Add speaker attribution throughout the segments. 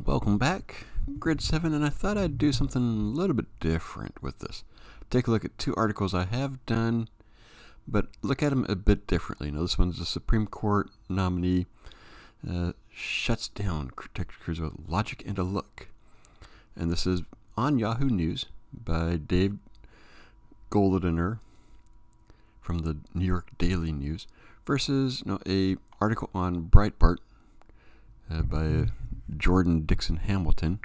Speaker 1: Welcome back, Grid 7, and I thought I'd do something a little bit different with this. Take a look at two articles I have done, but look at them a bit differently. Now, this one's the Supreme Court nominee shuts down Ted Cruz with logic and a look. And this is on Yahoo News by Dave Goldiner from the New York Daily News versus a article on Breitbart by Jordan Dixon Hamilton,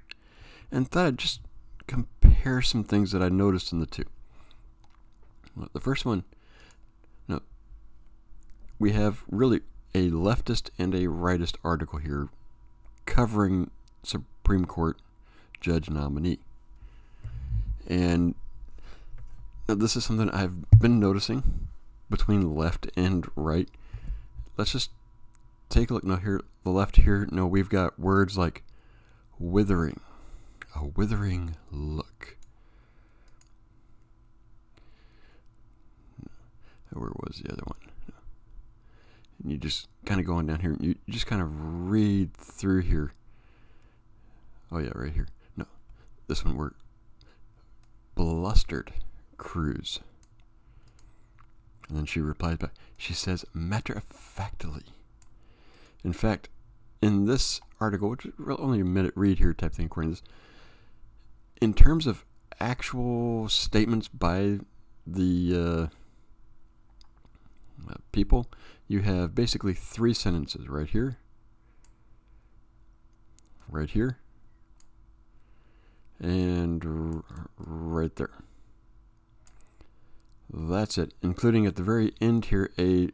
Speaker 1: and thought I'd just compare some things that I noticed in the two. The first one, we have really a leftist and a rightist article here covering Supreme Court judge nominee. And this is something I've been noticing between left and right. Let's just take a look now here. The left here, we've got words like withering, a withering look. Where was the other one? And you just kind of go on down here, and you just kind of read through here. Oh yeah, right here. No, this one, we're blustered Cruz. And then she replies back. She says, matter-of-factly. In fact, in this article, which is only a minute read here type thing according to this, in terms of actual statements by the people, you have basically three sentences right here, and right there. That's it, including at the very end here a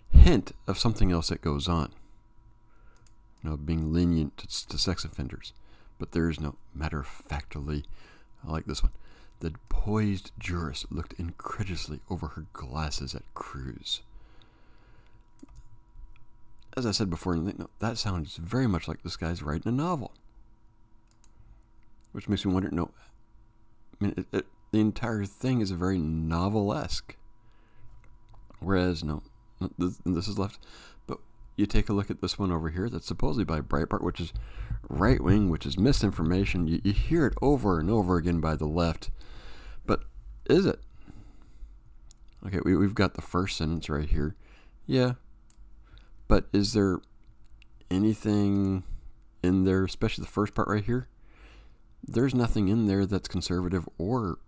Speaker 1: hint of something else that goes on. Being lenient to sex offenders. But there is no matter-of-factly. I like this one. The poised jurist looked incredulously over her glasses at Cruz. As I said before, that sounds very much like this guy's writing a novel. Which makes me wonder, the entire thing is very novelesque. Whereas, this is left. But you take a look at this one over here that's supposedly by Breitbart, which is right-wing, which is misinformation. You hear it over and over again by the left. But is it? Okay, we've got the first sentence right here. Yeah. But is there anything in there, especially the first part right here? There's nothing in there that's conservative or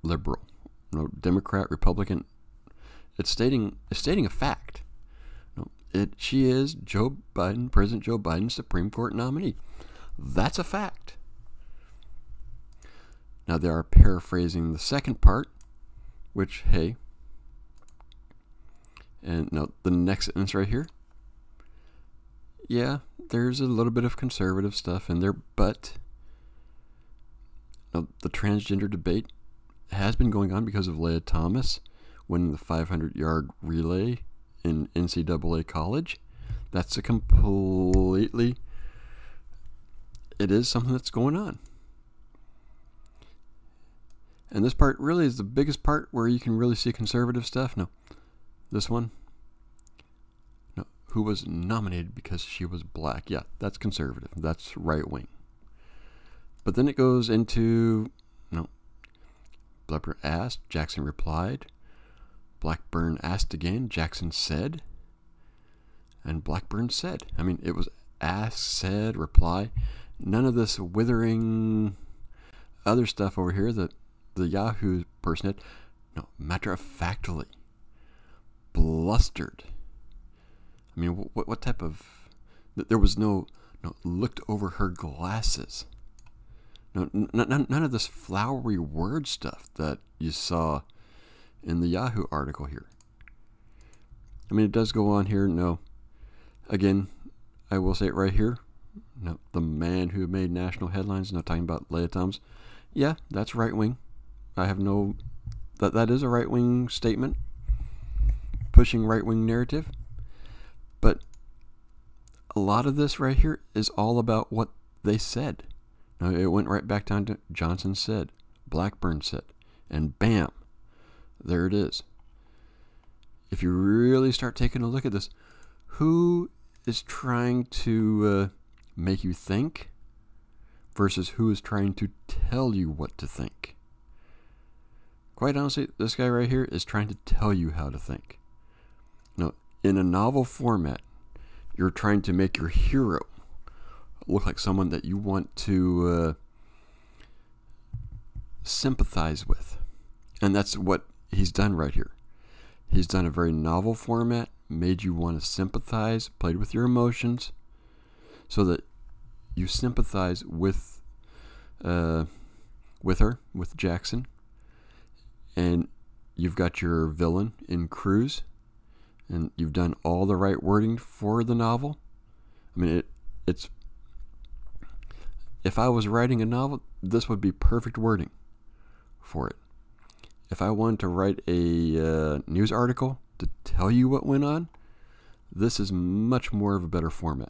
Speaker 1: liberal. Democrat, Republican. It's stating a fact. She is President Joe Biden's Supreme Court nominee. That's a fact. Now they are paraphrasing the second part, which, hey, and the next sentence right here. Yeah, there's a little bit of conservative stuff in there, but the transgender debate has been going on because of Leah Thomas winning the 500-yard relay in NCAA college. That's it is something that's going on. And this part really is the biggest part where you can really see conservative stuff. This one, who was nominated because she was black. Yeah, that's conservative. That's right wing. But then it goes into, Blackburn asked, Jackson replied. Blackburn asked again, Jackson said, and Blackburn said. It was ask, said, reply. None of this withering other stuff over here that the Yahoo person had. No, matter-of-factly. Blustered. What type of... There was no looked over her glasses. None of this flowery word stuff that you saw in the Yahoo article here. It does go on here. Again, I will say it right here. The man who made national headlines, talking about Leah Thomas. Yeah, that's right wing. I have that is a right wing statement, pushing right wing narrative. But a lot of this right here is all about what they said. It went right back down to Johnson said, Blackburn said, and bam, there it is. If you really start taking a look at this, who is trying to make you think versus who is trying to tell you what to think. Quite honestly, this guy right here is trying to tell you how to think. Now, in a novel format, you're trying to make your hero look like someone that you want to sympathize with. And that's what he's done right here. He's done a very novel format, made you want to sympathize, played with your emotions, so that you sympathize with her, with Jackson. And you've got your villain in Cruz, and you've done all the right wording for the novel. I mean, it's if I was writing a novel, this would be perfect wording for it. If I wanted to write a news article to tell you what went on, this is much more of a better format.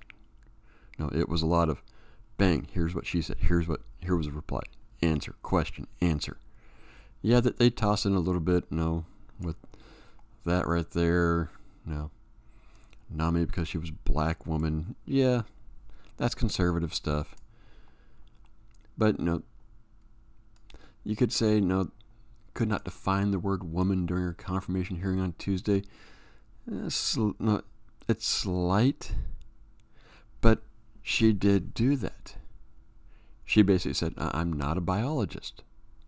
Speaker 1: No, it was a lot of bang, here's what she said, here was a reply, answer, question, answer. Yeah, that they toss in a little bit, no, with that right there, no. Nominee because she was a black woman, yeah, that's conservative stuff. But no, you could say no, could not define the word woman during her confirmation hearing on Tuesday. No, it's slight, but she did do that. She basically said, I'm not a biologist.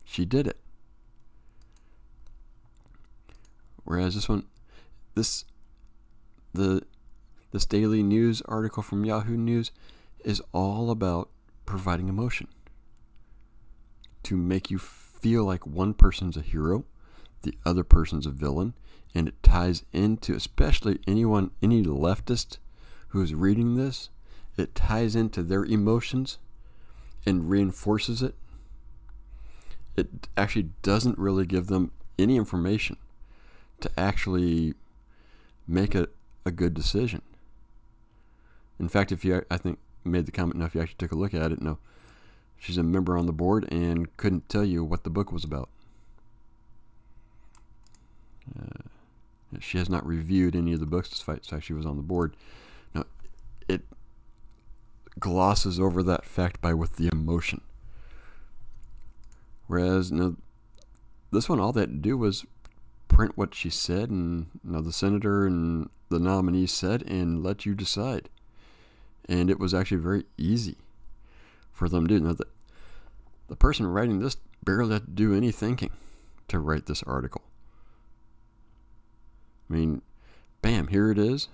Speaker 1: She did it. Whereas this daily news article from Yahoo News is all about providing emotion to make you feel like one person's a hero, the other person's a villain, and it ties into, especially any leftist who is reading this, it ties into their emotions and reinforces it. It actually doesn't really give them any information to actually make a good decision. In fact, I think made the comment, if you actually took a look at it, no, she's a member on the board and couldn't tell you what the book was about. She has not reviewed any of the books despite the fact she was on the board. Now, it glosses over that fact with the emotion. Whereas, this one, all they had to do was print what she said, and the senator and the nominee said, and let you decide. And it was actually very easy for them to do. The person writing this barely had to do any thinking to write this article. I mean, bam, here it is.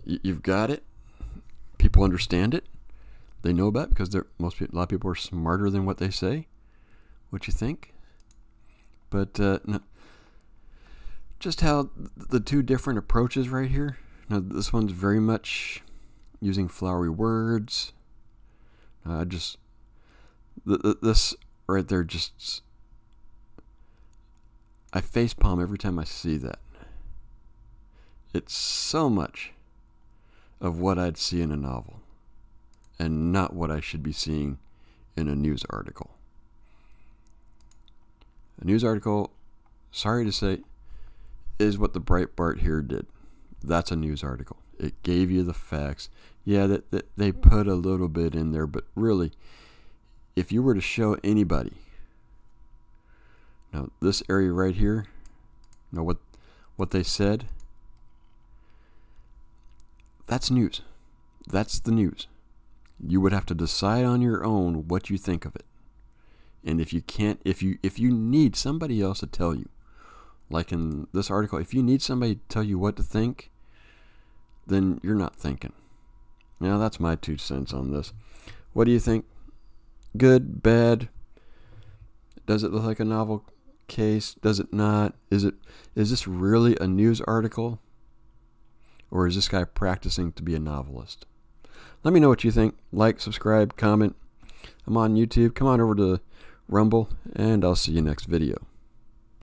Speaker 1: You've got it. People understand it. They know about it because a lot of people are smarter than what they say. What you think? But no, just how the two different approaches right here. Now, this one's very much using flowery words. This right there, just I facepalm every time I see that. It's so much of what I'd see in a novel, and not what I should be seeing in a news article. A news article, sorry to say, is what the Breitbart here did. That's a news article. It gave you the facts. Yeah, that they put a little bit in there, but really, if you were to show anybody, now this area right here, what they said, that's news. That's the news. You would have to decide on your own what you think of it. And if you can't, if you need somebody else to tell you, like in this article, if you need somebody to tell you what to think, then you're not thinking. Now, that's my 2 cents on this. What do you think? Good, bad? Does it look like a novel case? Does it not? Is this really a news article? Or is this guy practicing to be a novelist? Let me know what you think. Like, subscribe, comment. I'm on YouTube. Come on over to Rumble, and I'll see you next video.